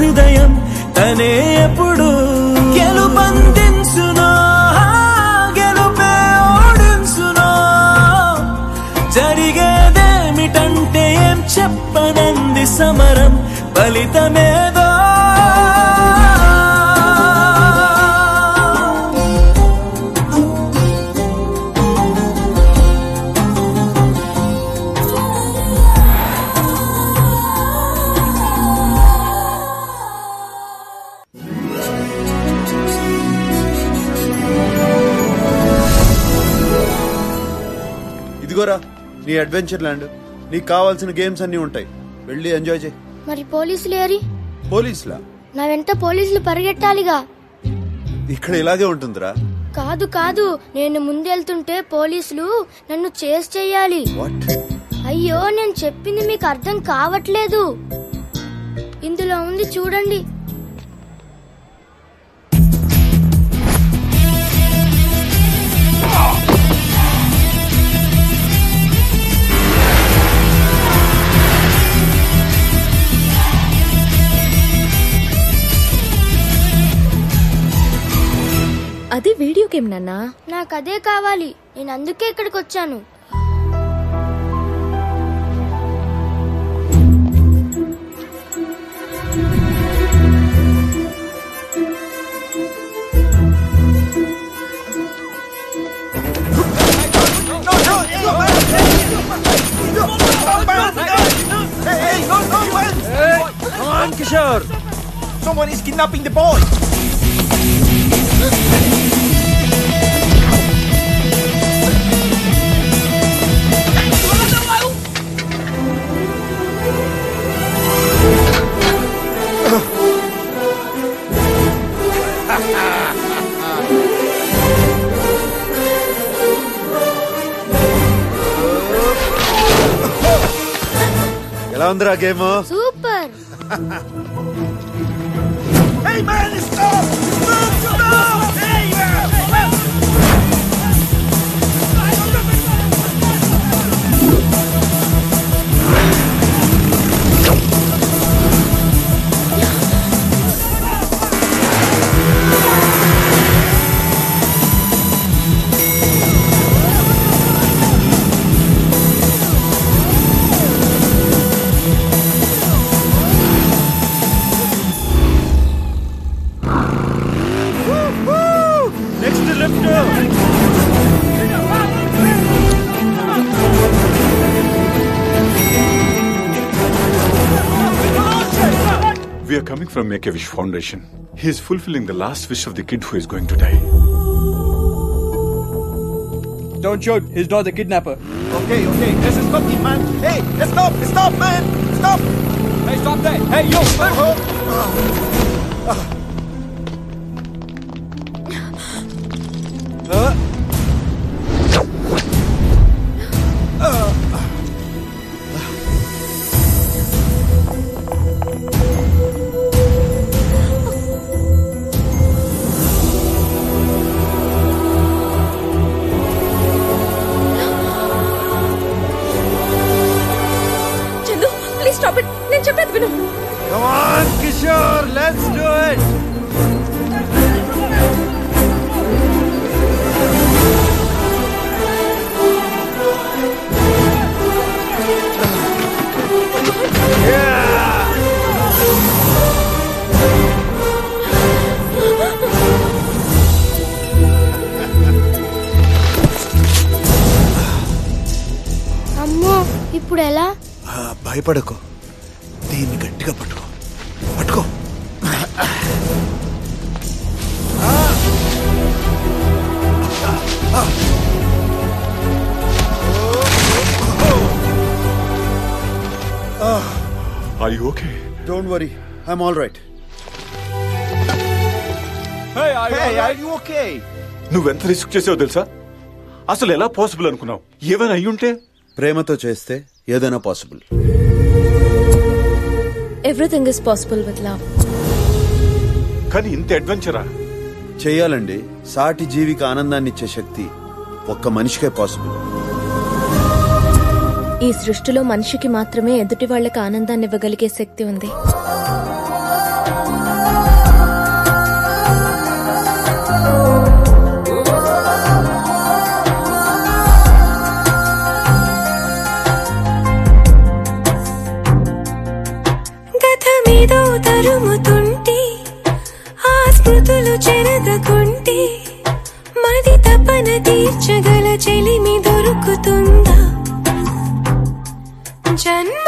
హృదయం తనే ఎప్పుడు గెలుపొందించునో గెలుపే ఓడించునో జరిగేదేమిటంటే ఏం చెప్పనంది సమరం ఫలితమేదో ఇదిగోరా నీ అడ్వెంచర్ ల్యాండ్, నీకు కావాల్సిన గేమ్స్ అన్ని ఉంటాయి, వెళ్ళి ఎంజాయ్ చేయి. మరి పోలీసులు ఏరి? పోలీసులా? నా వెంట పోలీసులు పరిగెట్టాలిగా. ఇక్కడ ఇలాగే ఉంటుందిరా. కాదు కాదు, నేను ముందెళ్తుంటే పోలీసులు నన్ను చేస్ చెయ్యాలి. అయ్యో నేను చెప్పింది మీకు అర్థం కావట్లేదు. ఇందులో ఉంది చూడండి. అది వీడియో గేమ్ నాన్నా. నాకు అదే కావాలి, నేను అందుకే ఇక్కడికి వచ్చాను. Come on, Kishore! Someone is kidnapping the boy! ఎలా ఉందిరా game? Super. Hey man, stop! Stop! Hey man! We are coming from Make-A-Wish Foundation. He is fulfilling the last wish of the kid who is going to die. Don't shoot. He's not the kidnapper. Okay, let's stop him, man. Hey, stop, man. Stop. Hey, stop there. Hey, yo. Come on, Kishore, let's భయపడకు, దీన్ని గట్టిగా పట్టుకో. పట్టుకో. Are you okay? Don't worry, I'm all right. Hey, are you Hey, alright? are you okay? నువ్వెంత risk చేసావో తెలుసా? అసలు ఎలా పాసిబుల్ అనుకున్నావు? ఏమైనా అయ్యుంటే? ప్రేమతో చేస్తే ఏదైనా possible. Everything is possible with love. కానీ ఇంత అడ్వెంచరా? చెయ్యాలండి. సాటి జీవికి ఆనందాన్ని ఇచ్చే శక్తి ఒక్క మనిషికే పాసిబుల్. ఈ సృష్టిలో మనిషికి మాత్రమే ఎదుటి వాళ్లకు ఆనందాన్ని ఇవ్వగలిగే శక్తి ఉంది. గతమేదో తరుముతుంటే ఆ స్మృతులు చెరగకుంటే మది తపన తీర్చగల చెలిమి దొరుకుతుందా? జన్మ